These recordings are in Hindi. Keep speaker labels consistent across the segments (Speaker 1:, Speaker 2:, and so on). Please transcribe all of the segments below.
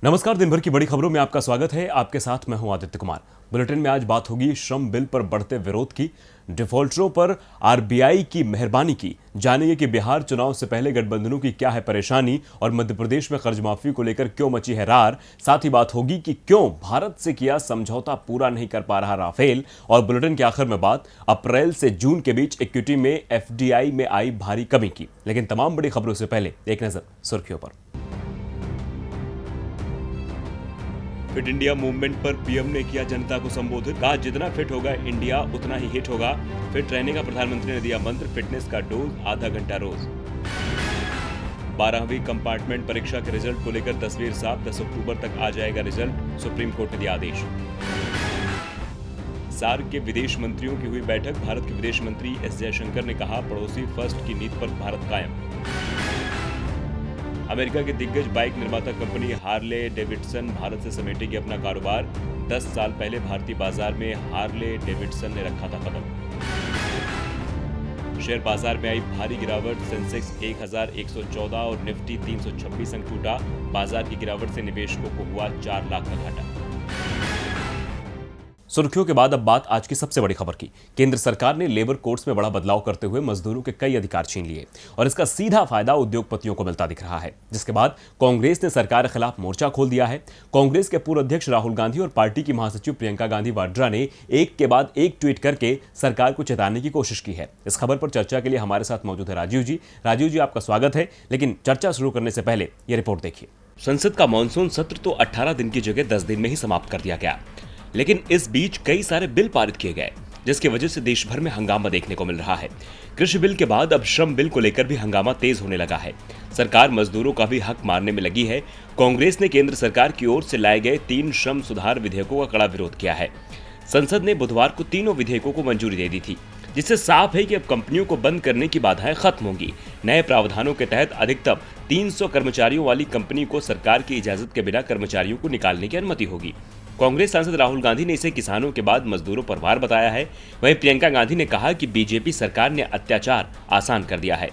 Speaker 1: नमस्कार। दिन भर की बड़ी खबरों में आपका स्वागत है। आपके साथ मैं हूं आदित्य कुमार। बुलेटिन में आज बात होगी श्रम बिल पर बढ़ते विरोध की, डिफॉल्टरों पर आरबीआई की मेहरबानी की, जानेंगे कि बिहार चुनाव से पहले गठबंधनों की क्या है परेशानी और मध्य प्रदेश में कर्ज माफी को लेकर क्यों मची है रार। साथ ही बात होगी कि क्यों भारत से किया समझौता पूरा नहीं कर पा रहा राफेल। और बुलेटिन के आखिर में बात अप्रैल से जून के बीच इक्विटी में एफडीआई में आई भारी कमी की। लेकिन तमाम बड़ी खबरों से पहले एक नजर सुर्खियों पर। फिट इंडिया मूवमेंट पर पीएम ने किया जनता को संबोधित, कहा जितना फिट होगा इंडिया उतना ही हिट होगा। फिट रहने का प्रधानमंत्री ने दिया मंत्र, फिटनेस का डोज आधा घंटा रोज। 12वीं कंपार्टमेंट परीक्षा के रिजल्ट को लेकर तस्वीर साफ, 10 अक्टूबर तक आ जाएगा रिजल्ट, सुप्रीम कोर्ट ने दिया आदेश। सार्क के विदेश मंत्रियों की हुई बैठक, भारत के विदेश मंत्री एस जयशंकर ने कहा पड़ोसी फर्स्ट की नीति पर भारत कायम। अमेरिका की दिग्गज बाइक निर्माता कंपनी हार्ले डेविडसन भारत से समेटेगी अपना कारोबार। 10 साल पहले भारतीय बाजार में हार्ले डेविडसन ने रखा था कदम। शेयर बाजार में आई भारी गिरावट, सेंसेक्स 1114 और निफ्टी 326 अंक टूटा। बाजार की गिरावट से निवेशकों को हुआ 4 लाख का घाटा। सुर्खियों के बाद अब बात आज की सबसे बड़ी खबर की। केंद्र सरकार ने लेबर कोड्स में बड़ा बदलाव करते हुए मजदूरों के कई अधिकार छीन लिए और इसका सीधा फायदा उद्योगपतियों को मिलता दिख रहा है, जिसके बाद कांग्रेस ने सरकार के खिलाफ मोर्चा खोल दिया है। कांग्रेस के पूर्व अध्यक्ष राहुल गांधी और पार्टी की महासचिव प्रियंका गांधी वाड्रा ने एक के बाद एक ट्वीट करके सरकार को चेताने की कोशिश की है। इस खबर पर चर्चा के लिए हमारे साथ मौजूद है राजीव जी। राजीव जी, आपका स्वागत है। लेकिन चर्चा शुरू करने से पहले यह रिपोर्ट देखिए। संसद का मानसून सत्र तो 18 दिन की जगह 10 दिन में ही समाप्त कर दिया गया, लेकिन इस बीच कई सारे बिल पारित किए गए, जिसकी वजह से देश भर में हंगामा देखने को मिल रहा है। कृषि बिल के बाद अब श्रम बिल को लेकर भी हंगामा तेज होने लगा है। सरकार मजदूरों का भी हक मारने में लगी है। कांग्रेस ने केंद्र सरकार की ओर से लाए गए 3 श्रम सुधार विधेयकों का कड़ा विरोध किया है। संसद ने बुधवार को तीनों विधेयकों को मंजूरी दे दी थी, जिससे साफ है कि अब कंपनियों को बंद करने की बाधाएं खत्म होंगी। नए प्रावधानों के तहत अधिकतम 300 कर्मचारियों वाली कंपनी को सरकार की इजाजत के बिना कर्मचारियों को निकालने की अनुमति होगी। कांग्रेस सांसद राहुल गांधी ने इसे किसानों के बाद मजदूरों पर वार बताया है। वहीं प्रियंका गांधी ने कहा कि बीजेपी सरकार ने अत्याचार आसान कर दिया है।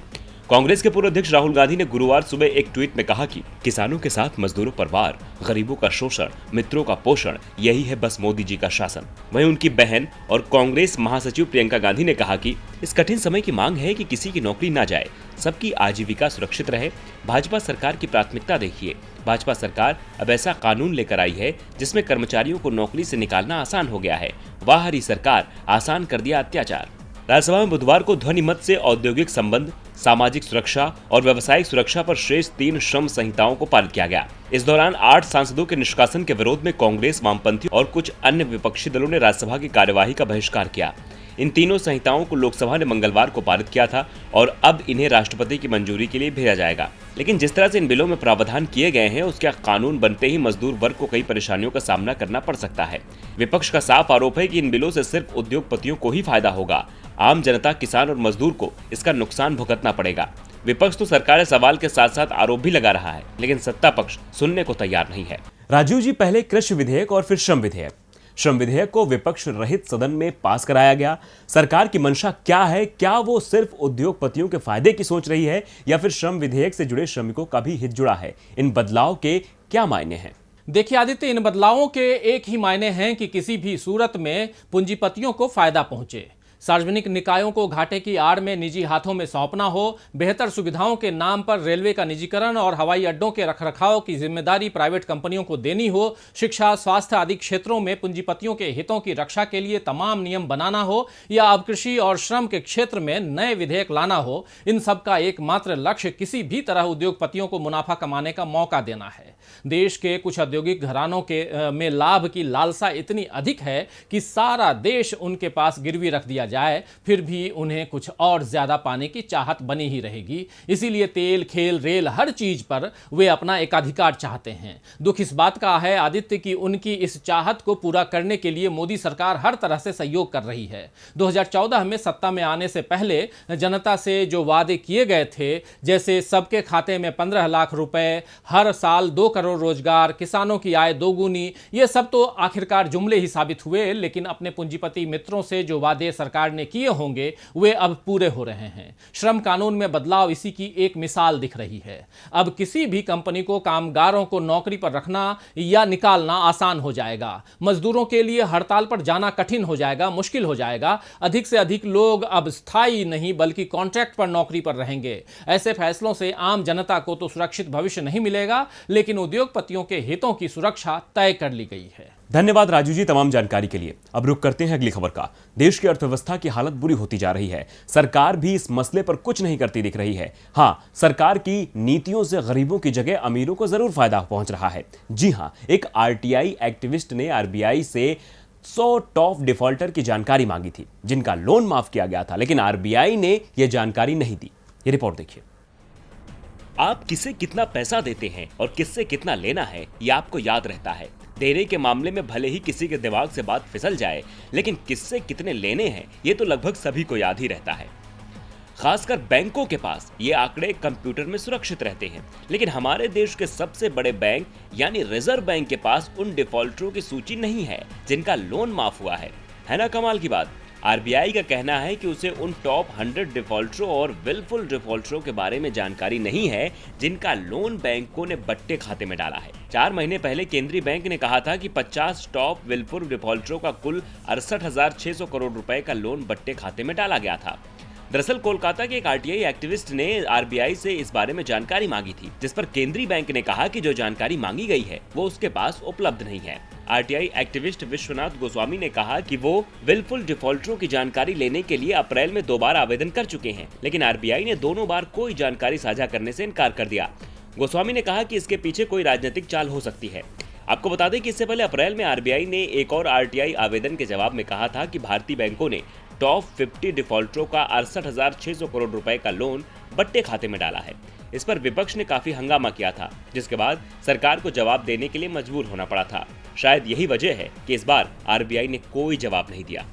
Speaker 1: कांग्रेस के पूर्व अध्यक्ष राहुल गांधी ने गुरुवार सुबह एक ट्वीट में कहा कि किसानों के साथ मजदूरों पर वार, गरीबों का शोषण, मित्रों का पोषण, यही है बस मोदी जी का शासन। वहीं उनकी बहन और कांग्रेस महासचिव प्रियंका गांधी ने कहा कि इस कठिन समय की मांग है कि किसी की नौकरी ना जाए, सबकी आजीविका सुरक्षित रहे। भाजपा सरकार की प्राथमिकता देखिए। भाजपा सरकार अब ऐसा कानून लेकर आई है जिसमें कर्मचारियों को नौकरी से निकालना आसान हो गया है। वाह हरी सरकार, आसान कर दिया अत्याचार। राज्यसभा में बुधवार को ध्वनि मत से औद्योगिक संबंध, सामाजिक सुरक्षा और व्यावसायिक सुरक्षा पर शेष 3 श्रम संहिताओं को पारित किया गया। इस दौरान 8 सांसदों के निष्कासन के विरोध में कांग्रेस, वामपंथी और कुछ अन्य विपक्षी दलों ने राज्यसभा की कार्यवाही का बहिष्कार किया। इन तीनों संहिताओं को लोकसभा ने मंगलवार को पारित किया था और अब इन्हें राष्ट्रपति की मंजूरी के लिए भेजा जाएगा। लेकिन जिस तरह से इन बिलों में प्रावधान किए गए हैं, उसका कानून बनते ही मजदूर वर्ग को कई परेशानियों का सामना करना पड़ सकता है। विपक्ष का साफ आरोप है कि इन बिलों से सिर्फ उद्योगपतियों को ही फायदा होगा, आम जनता, किसान और मजदूर को इसका नुकसान भुगतना पड़ेगा। विपक्ष तो सरकार सवाल के साथ साथ आरोप भी लगा रहा है, लेकिन सत्ता पक्ष सुनने को तैयार नहीं है। राजीव जी, पहले कृषि विधेयक और फिर श्रम विधेयक। श्रम विधेयक को विपक्ष रहित सदन में पास कराया गया। सरकार की मंशा क्या है? क्या वो सिर्फ उद्योगपतियों के फायदे की सोच रही है या फिर श्रम विधेयक से जुड़े श्रमिकों का भी हित जुड़ा है? इन बदलाव के क्या मायने हैं?
Speaker 2: देखिए आदित्य, इन बदलावों के एक ही मायने हैं कि किसी भी सूरत में पूंजीपतियों को फायदा पहुंचे, सार्वजनिक निकायों को घाटे की आड़ में निजी हाथों में सौंपना हो, बेहतर सुविधाओं के नाम पर रेलवे का निजीकरण और हवाई अड्डों के रखरखाव की जिम्मेदारी प्राइवेट कंपनियों को देनी हो, शिक्षा, स्वास्थ्य आदि क्षेत्रों में पूंजीपतियों के हितों की रक्षा के लिए तमाम नियम बनाना हो, या अब कृषि और श्रम के क्षेत्र में नए विधेयक लाना हो, इन सब का एकमात्र लक्ष्य किसी भी तरह उद्योगपतियों को मुनाफा कमाने का मौका देना है। देश के कुछ औद्योगिक घरानों के में लाभ की लालसा इतनी अधिक है कि सारा देश उनके पास गिरवी रख दिया जाए, फिर भी उन्हें कुछ और ज्यादा पाने की चाहत बनी ही रहेगी। इसीलिए तेल, खेल, रेल, हर चीज पर वे अपना एकाधिकार चाहते हैं। दुख इस बात का है आदित्य कि उनकी इस चाहत को पूरा करने के लिए मोदी सरकार हर तरह से सहयोग कर रही है। 2014 में सत्ता में आने से पहले जनता से जो वादे किए गए थे, जैसे सबके खाते में 15 लाख रुपए, हर साल 2 करोड़ रोजगार, किसानों की आय दोगुनी, ये सब तो आखिरकार जुमले ही साबित हुए। लेकिन अपने पूंजीपति मित्रों से जो वादे सरकार सरकार ने किए होंगे वे अब पूरे हो रहे हैं। श्रम कानून में बदलाव इसी की एक मिसाल दिख रही है। अब किसी भी कंपनी को कामगारों को नौकरी पर रखना या निकालना आसान हो जाएगा। मजदूरों के लिए हड़ताल पर जाना कठिन हो जाएगा, मुश्किल हो जाएगा। अधिक से अधिक लोग अब स्थायी नहीं बल्कि कॉन्ट्रैक्ट पर नौकरी पर रहेंगे। ऐसे फैसलों से आम जनता को तो सुरक्षित भविष्य नहीं मिलेगा, लेकिन उद्योगपतियों के हितों की सुरक्षा तय कर ली गई है।
Speaker 1: धन्यवाद राजू जी तमाम जानकारी के लिए। अब रुक करते हैं अगली खबर का। देश की अर्थव्यवस्था की हालत बुरी होती जा रही है। सरकार भी इस मसले पर कुछ नहीं करती दिख रही है। हां, सरकार की नीतियों से गरीबों की जगह अमीरों को जरूर फायदा पहुंच रहा है। जी हां, एक आरटीआई एक्टिविस्ट ने आरबीआई से 100 टॉप डिफॉल्टर की जानकारी मांगी थी जिनका लोन माफ किया गया था, लेकिन आरबीआई ने यह जानकारी नहीं दी। ये रिपोर्ट देखिए। आप किसे कितना पैसा देते हैं और किससे कितना लेना है, यह आपको याद रहता है। देने के मामले में भले ही किसी के दिमाग से बात फिसल जाए, लेकिन किससे कितने लेने हैं ये तो लगभग सभी को याद ही रहता है। खासकर बैंकों के पास ये आंकड़े कंप्यूटर में सुरक्षित रहते हैं, लेकिन हमारे देश के सबसे बड़े बैंक यानी रिजर्व बैंक के पास उन डिफॉल्टरों की सूची नहीं है जिनका लोन माफ हुआ है ना कमाल की बात। आरबीआई का कहना है कि उसे उन टॉप 100 डिफॉल्टरों और विलफुल डिफॉल्टरों के बारे में जानकारी नहीं है जिनका लोन बैंकों ने बट्टे खाते में डाला है। 4 महीने पहले केंद्रीय बैंक ने कहा था कि 50 टॉप विलफुल डिफॉल्टरों का कुल 68,600 करोड़ रुपए का लोन बट्टे खाते में डाला गया था। दरअसल कोलकाता के एक आरटीआई एक्टिविस्ट ने आरबीआई से इस बारे में जानकारी मांगी थी, जिस पर केंद्रीय बैंक ने कहा कि जो जानकारी मांगी गई है वो उसके पास उपलब्ध नहीं है। आरटीआई एक्टिविस्ट विश्वनाथ गोस्वामी ने कहा कि वो विलफुल डिफॉल्टरों की जानकारी लेने के लिए अप्रैल में 2 बार आवेदन कर चुके हैं, लेकिन आरबीआई ने दोनों बार कोई जानकारी साझा करने से इनकार कर दिया। गोस्वामी ने कहा कि इसके पीछे कोई राजनीतिक चाल हो सकती है। आपको बता दें कि इससे पहले अप्रैल में आरबीआई ने एक और आरटीआई आवेदन के जवाब में कहा था कि भारतीय बैंकों ने टॉप 50 डिफॉल्टरों का 68,600 करोड़ रुपए का लोन बट्टे खाते में डाला है। इस पर विपक्ष ने काफी हंगामा किया था, जिसके बाद सरकार को जवाब देने के लिए मजबूर होना पड़ा था। शायद यही वजह है कि इस बार आरबीआई ने कोई जवाब नहीं दिया।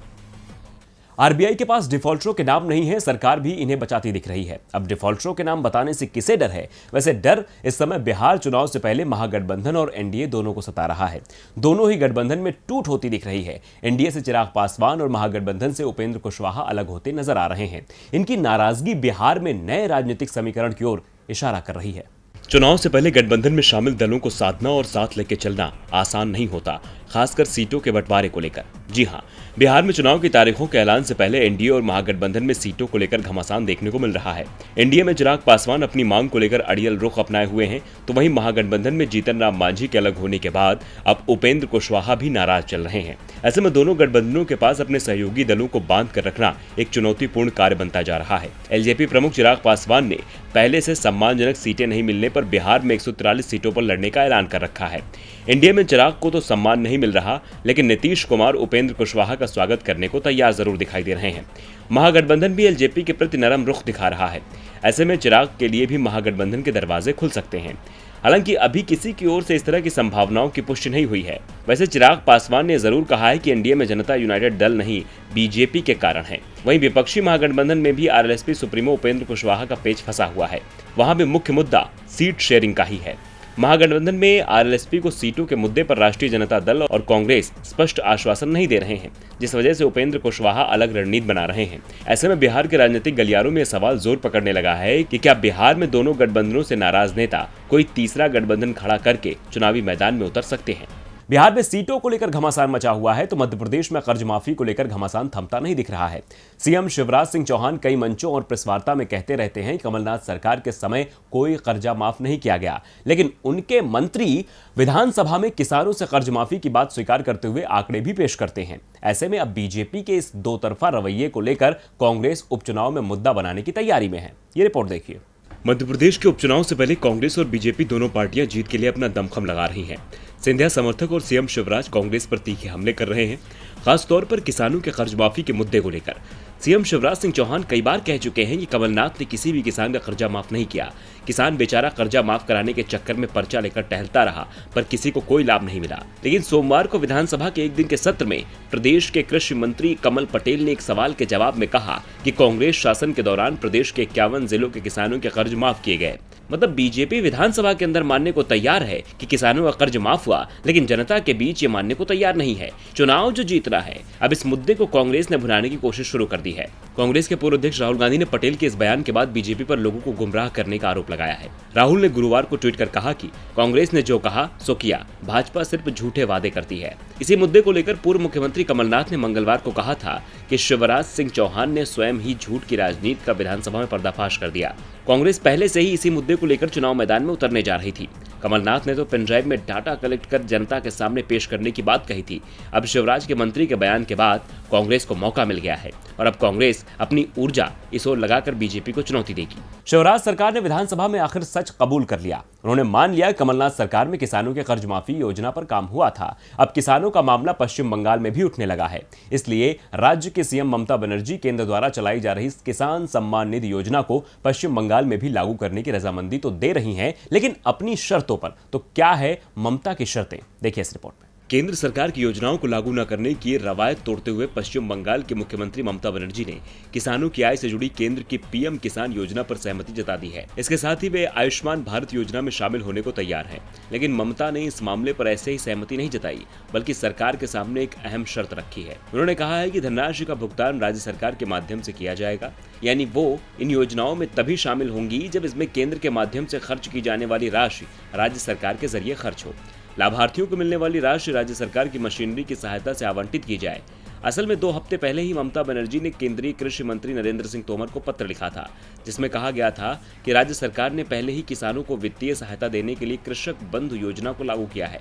Speaker 1: आरबीआई के पास डिफॉल्टरों के नाम नहीं है, सरकार भी इन्हें बचाती दिख रही है। अब डिफॉल्टरों के नाम बताने से किसे डर है? वैसे डर इस समय बिहार चुनाव से पहले महागठबंधन और एनडीए दोनों को सता रहा है। दोनों ही गठबंधन में टूट होती दिख रही है। एनडीए से चिराग पासवान और महागठबंधन से उपेंद्र कुशवाहा अलग होते नजर आ रहे हैं। इनकी नाराजगी बिहार में नए राजनीतिक समीकरण की ओर इशारा कर रही है। चुनाव से पहले गठबंधन में शामिल दलों को साधना और साथ लेकर चलना आसान नहीं होता, खासकर सीटों के बंटवारे को लेकर। जी हां, बिहार में चुनाव की तारीखों के ऐलान से पहले एनडीए और महागठबंधन में सीटों को लेकर घमासान देखने को मिल रहा है। एनडीए में चिराग पासवान अपनी मांग को लेकर अड़ियल रुख अपनाए हुए हैं, तो वहीं महागठबंधन में जीतन राम मांझी के अलग होने के बाद अब उपेंद्र कुशवाहा भी नाराज चल रहे हैं। ऐसे में दोनों गठबंधनों के पास अपने सहयोगी दलों को बांध कर रखना एक चुनौतीपूर्ण कार्य बनता जा रहा है। एलजेपी प्रमुख चिराग पासवान ने पहले से सम्मानजनक सीटें नहीं मिलने पर बिहार में 143 सीटों पर लड़ने का ऐलान कर रखा है। एनडीए में चिराग को तो सम्मान नहीं मिल रहा, लेकिन नीतीश कुमार उपेंद्र कुशवाहा का स्वागत करने को तैयार जरूर दिखाई दे रहे हैं। महागठबंधन भी एलजेपी के प्रति नरम रुख दिखा रहा है। ऐसे में चिराग के लिए भी महागठबंधन के दरवाजे खुल सकते हैं। हालांकि अभी किसी की ओर से इस तरह की संभावनाओं की पुष्टि नहीं हुई है। वैसे चिराग पासवान ने जरूर कहा है कि एनडीए में जनता यूनाइटेड दल नहीं, बीजेपी के कारण है। वहीं विपक्षी महागठबंधन में भी आरएलएसपी सुप्रीमो उपेंद्र कुशवाहा का पेच फंसा हुआ है। वहां भी मुख्य मुद्दा सीट शेयरिंग का ही है। महागठबंधन में आरएलएसपी को सीटों के मुद्दे पर राष्ट्रीय जनता दल और कांग्रेस स्पष्ट आश्वासन नहीं दे रहे हैं, जिस वजह से उपेंद्र कुशवाहा अलग रणनीति बना रहे हैं। ऐसे में बिहार के राजनीतिक गलियारों में सवाल जोर पकड़ने लगा है कि क्या बिहार में दोनों गठबंधनों से नाराज नेता कोई तीसरा गठबंधन खड़ा करके चुनावी मैदान में उतर सकते हैं। बिहार में सीटों को लेकर घमासान मचा हुआ है, तो मध्य प्रदेश में कर्ज माफी को लेकर घमासान थमता नहीं दिख रहा है। सीएम शिवराज सिंह चौहान कई मंचों और प्रेस वार्ता में कहते रहते हैं कि कमलनाथ सरकार के समय कोई कर्जा माफ नहीं किया गया, लेकिन उनके मंत्री विधानसभा में किसानों से कर्ज माफी की बात स्वीकार करते हुए आंकड़े भी पेश करते हैं। ऐसे में अब बीजेपी के इस दो तरफा रवैये को लेकर कांग्रेस उपचुनाव में मुद्दा बनाने की तैयारी में है। ये रिपोर्ट देखिए। मध्य प्रदेश के उपचुनाव से पहले कांग्रेस और बीजेपी दोनों पार्टियां जीत के लिए अपना दमखम लगा रही हैं। सिंधिया समर्थक और सीएम शिवराज कांग्रेस पर तीखे हमले कर रहे हैं, खासतौर पर किसानों के कर्ज माफी के मुद्दे को लेकर। सीएम शिवराज सिंह चौहान कई बार कह चुके हैं कि कमलनाथ ने किसी भी किसान का कर्जा माफ नहीं किया। किसान बेचारा कर्जा माफ कराने के चक्कर में पर्चा लेकर टहलता रहा, पर किसी को कोई लाभ नहीं मिला। लेकिन सोमवार को विधानसभा के एक दिन के सत्र में प्रदेश के कृषि मंत्री कमल पटेल ने एक सवाल के जवाब में कहा कि कांग्रेस शासन के दौरान प्रदेश के 51 जिलों के किसानों के कर्ज माफ किए गए। मतलब बीजेपी विधानसभा के अंदर मानने को तैयार है कि किसानों का कर्ज माफ हुआ, लेकिन जनता के बीच ये मानने को तैयार नहीं है। चुनाव जो जीतना है, अब इस मुद्दे को कांग्रेस ने भुनाने की कोशिश शुरू कर दी है। कांग्रेस के पूर्व अध्यक्ष राहुल गांधी ने पटेल के इस बयान के बाद बीजेपी पर लोगों को गुमराह करने का आरोप लगाया है। राहुल ने गुरुवार को ट्वीट कर कहा कि कांग्रेस ने जो कहा सो किया, भाजपा सिर्फ झूठे वादे करती है। इसी मुद्दे को लेकर पूर्व मुख्यमंत्री कमलनाथ ने मंगलवार को कहा था कि शिवराज सिंह चौहान ने स्वयं ही झूठ की राजनीति का विधानसभा में पर्दाफाश कर दिया। कांग्रेस पहले से ही इसी मुद्दे को लेकर चुनाव मैदान में उतरने जा रही थी। कमलनाथ ने तो पेन ड्राइव में डाटा कलेक्ट कर जनता के सामने पेश करने की बात कही थी। अब शिवराज के मंत्री के बयान के बाद कांग्रेस को मौका मिल गया है और अब कांग्रेस अपनी ऊर्जा इस ओर लगाकर बीजेपी को चुनौती देगी। शिवराज सरकार ने विधानसभा में आखिर सच कबूल कर लिया। उन्होंने मान लिया कमलनाथ सरकार में किसानों के कर्ज माफी योजना पर काम हुआ था। अब किसानों का मामला पश्चिम बंगाल में भी उठने लगा है। इसलिए राज्य के सीएम ममता बनर्जी केंद्र द्वारा चलाई जा रही किसान सम्मान निधि योजना को पश्चिम बंगाल में भी लागू करने की रजामंदी तो दे रही हैं, लेकिन अपनी शर्तों पर। तो क्या है ममता की शर्तें, देखिए इस रिपोर्ट में। केंद्र सरकार की योजनाओं को लागू न करने की रवायत तोड़ते हुए पश्चिम बंगाल की मुख्यमंत्री ममता बनर्जी ने किसानों की आय से जुड़ी केंद्र की पीएम किसान योजना पर सहमति जता दी है। इसके साथ ही वे आयुष्मान भारत योजना में शामिल होने को तैयार हैं। लेकिन ममता ने इस मामले पर ऐसे ही सहमति नहीं जताई, बल्कि सरकार के सामने एक अहम शर्त रखी है। उन्होंने कहा है कि धनराशि का भुगतान राज्य सरकार के माध्यम से किया जाएगा, यानी वो इन योजनाओं में तभी शामिल होंगी जब इसमें केंद्र के माध्यम से खर्च की जाने वाली राशि राज्य सरकार के जरिए खर्च हो। लाभार्थियों को मिलने वाली राशि राज्य सरकार की मशीनरी की सहायता से आवंटित की जाए। असल में 2 हफ्ते पहले ही ममता बनर्जी ने केंद्रीय कृषि मंत्री नरेंद्र सिंह तोमर को पत्र लिखा था, जिसमें कहा गया था कि राज्य सरकार ने पहले ही किसानों को वित्तीय सहायता देने के लिए कृषक बंधु योजना को लागू किया है।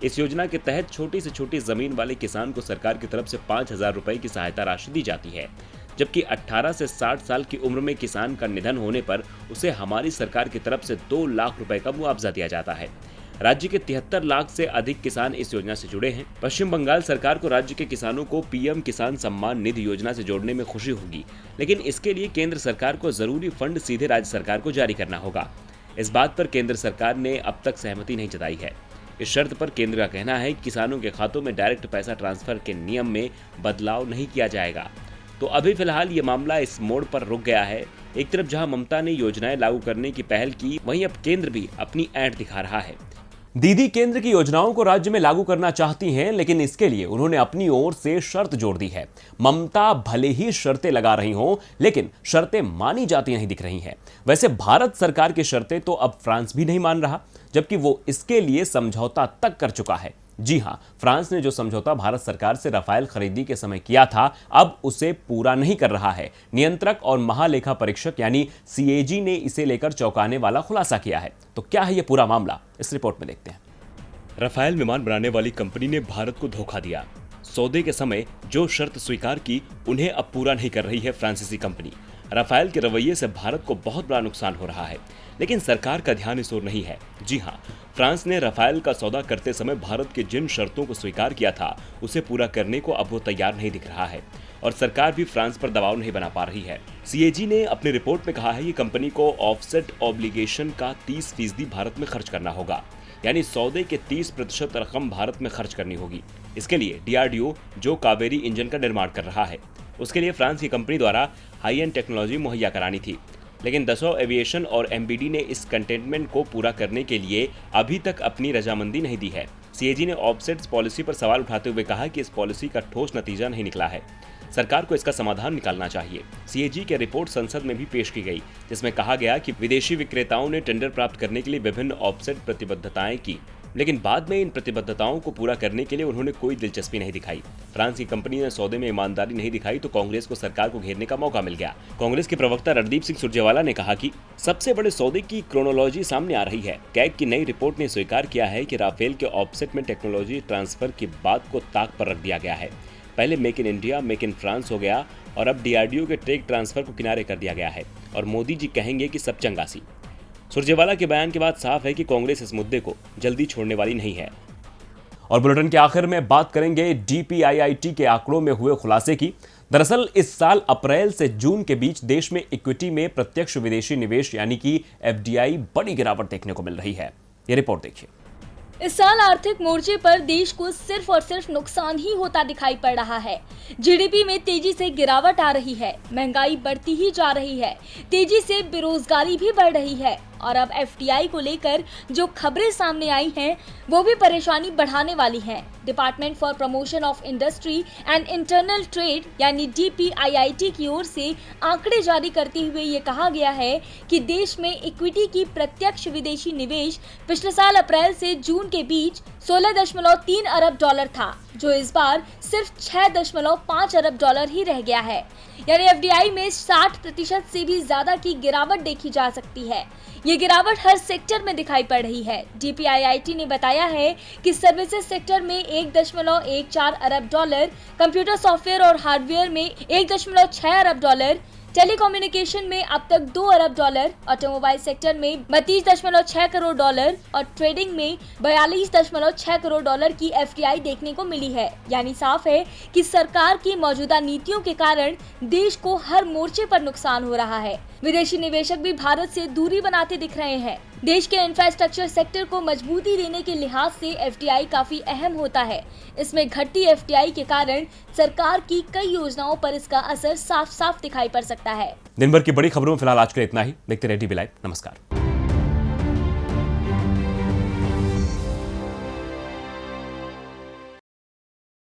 Speaker 1: इस योजना के तहत छोटी से छोटी जमीन वाले किसान को सरकार की तरफ से 5,000 रुपए की सहायता राशि दी जाती है, जबकि 18 से 60 साल की उम्र में किसान का निधन होने पर उसे हमारी सरकार की तरफ से 2 लाख रुपए का मुआवजा दिया जाता है। राज्य के 73 लाख से अधिक किसान इस योजना से जुड़े हैं। पश्चिम बंगाल सरकार को राज्य के किसानों को पीएम किसान सम्मान निधि योजना से जोड़ने में खुशी होगी, लेकिन इसके लिए केंद्र सरकार को जरूरी फंड सीधे राज्य सरकार को जारी करना होगा। इस बात पर केंद्र सरकार ने अब तक सहमति नहीं जताई है। इस शर्त पर केंद्र का कहना है कि किसानों के खातों में डायरेक्ट पैसा ट्रांसफर के नियम में बदलाव नहीं किया जाएगा। तो अभी फिलहाल ये मामला इस मोड़ पर रुक गया है। एक तरफ जहां ममता ने योजनाएं लागू करने की पहल की, वहीं अब केंद्र भी अपनी ऐंठ दिखा रहा है। दीदी केंद्र की योजनाओं को राज्य में लागू करना चाहती हैं, लेकिन इसके लिए उन्होंने अपनी ओर से शर्त जोड़ दी है। ममता भले ही शर्तें लगा रही हों, लेकिन शर्तें मानी जाती नहीं दिख रही हैं। वैसे भारत सरकार की शर्तें तो अब फ्रांस भी नहीं मान रहा, जबकि वो इसके लिए समझौता तक कर चुका है। जी हां, फ्रांस ने जो समझौता भारत सरकार से राफेल खरीदी के समय किया था, अब उसे पूरा नहीं कर रहा है। नियंत्रक और महालेखा परीक्षक यानी सीएजी ने इसे लेकर चौंकाने वाला खुलासा किया है। तो क्या है ये पूरा मामला, इस रिपोर्ट में देखते हैं। राफेल विमान बनाने वाली कंपनी ने भारत को धोखा दिया। सौदे के समय जो शर्त स्वीकार की, उन्हें अब पूरा नहीं कर रही है फ्रांसीसी कंपनी। राफेल के रवैये से भारत को बहुत बड़ा नुकसान हो रहा है, लेकिन सरकार का ध्यान इस ओर नहीं है। जी हां, फ्रांस ने राफेल का सौदा करते समय भारत के जिन शर्तों को स्वीकार किया था, उसे पूरा करने को अब वो तैयार नहीं दिख रहा है और सरकार भी फ्रांस पर दबाव नहीं बना पा रही है। सीएजी ने अपनी रिपोर्ट में कहा है कि कंपनी को ऑफसेट ऑब्लिगेशन का 30% भारत में खर्च करना होगा, यानी सौदे के 30% रकम भारत में खर्च करनी होगी। इसके लिए डीआरडीओ, जो कावेरी इंजन का निर्माण कर रहा है, उसके लिए फ्रांस की कंपनी द्वारा हाई एंड टेक्नोलॉजी मुहैया करानी थी। लेकिन दसों एविएशन और एमबीडी ने इस कंटेनमेंट को पूरा करने के लिए अभी तक अपनी रजामंदी नहीं दी है। सीएजी ने ऑफसेट्स पॉलिसी पर सवाल उठाते हुए कहा कि इस पॉलिसी का ठोस नतीजा नहीं निकला है। सरकार को इसका समाधान निकालना चाहिए। सीएजी की रिपोर्ट संसद में भी पेश की गई, जिसमें कहा गया कि विदेशी विक्रेताओं ने टेंडर प्राप्त करने के लिए विभिन्न ऑफसेट प्रतिबद्धताएं की, लेकिन बाद में इन प्रतिबद्धताओं को पूरा करने के लिए उन्होंने कोई दिलचस्पी नहीं दिखाई। फ्रांस की कंपनी ने सौदे में ईमानदारी नहीं दिखाई तो कांग्रेस को सरकार को घेरने का मौका मिल गया। कांग्रेस के प्रवक्ता रणदीप सिंह सुरजेवाला ने कहा कि सबसे बड़े सौदे की क्रोनोलॉजी सामने आ रही है। कैग की नई रिपोर्ट ने स्वीकार किया है कि राफेल के ऑफसेट में टेक्नोलॉजी ट्रांसफर की बात को ताक पर रख दिया गया है। पहले make in India, make in France हो गया और अब डीआरडीओ के टेक ट्रांसफर को किनारे कर दिया गया है और मोदी जी कहेंगे कि सब चंगासी। सुरजेवाला के बयान के बाद साफ है कि कांग्रेस इस मुद्दे को जल्दी छोड़ने वाली नहीं है। और बुलेटिन के आखिर में बात करेंगे डीपीआईआईटी के आंकड़ों में हुए खुलासे की। दरअसल इस साल अप्रैल से जून के बीच देश में इक्विटी में प्रत्यक्ष विदेशी निवेश यानी कि एफडीआई बड़ी गिरावट देखने को मिल रही है। ये रिपोर्ट देखिए।
Speaker 3: इस साल आर्थिक मोर्चे पर देश को सिर्फ और सिर्फ नुकसान ही होता दिखाई पड़ रहा है। जीडीपी में तेजी से गिरावट आ रही है, महंगाई बढ़ती ही जा रही है, तेजी से बेरोजगारी भी बढ़ रही है। और अब FDI को लेकर जो खबरें सामने आई हैं वो भी परेशानी बढ़ाने वाली हैं। Department for promotion of industry and internal trade यानी DPIIT की ओर से आंकड़े जारी करते हुए ये कहा गया है कि देश में इक्विटी की प्रत्यक्ष विदेशी निवेश पिछले साल अप्रैल से जून के बीच 16.3 अरब डॉलर था, जो इस बार सिर्फ 6.5 अरब डॉलर ही रह गया है। यानी FDI में 60% से भी ज्यादा की गिरावट देखी जा सकती है। ये गिरावट हर सेक्टर में दिखाई पड़ रही है। DPIIT ने बताया है कि सर्विसेज सेक्टर में 1.14 अरब डॉलर, कंप्यूटर सॉफ्टवेयर और हार्डवेयर में 1.6 अरब डॉलर, टेलीकम्युनिकेशन में अब तक 2 अरब डॉलर, ऑटोमोबाइल सेक्टर में 32.6 करोड़ डॉलर और ट्रेडिंग में 42.6 करोड़ डॉलर की FDI देखने को मिली है। यानी साफ है कि सरकार की मौजूदा नीतियों के कारण देश को हर मोर्चे पर नुकसान हो रहा है। विदेशी निवेशक भी भारत से दूरी बनाते दिख रहे हैं। देश के इंफ्रास्ट्रक्चर सेक्टर को मजबूती देने के लिहाज से FDI काफी अहम होता है। इसमें घटती FDI के कारण सरकार की कई योजनाओं पर इसका असर साफ साफ दिखाई पड़ सकता है।
Speaker 1: दिन भर की बड़ी खबरों में फिलहाल आज के लिए इतना ही। देखते रहिए DB लाइव। नमस्कार।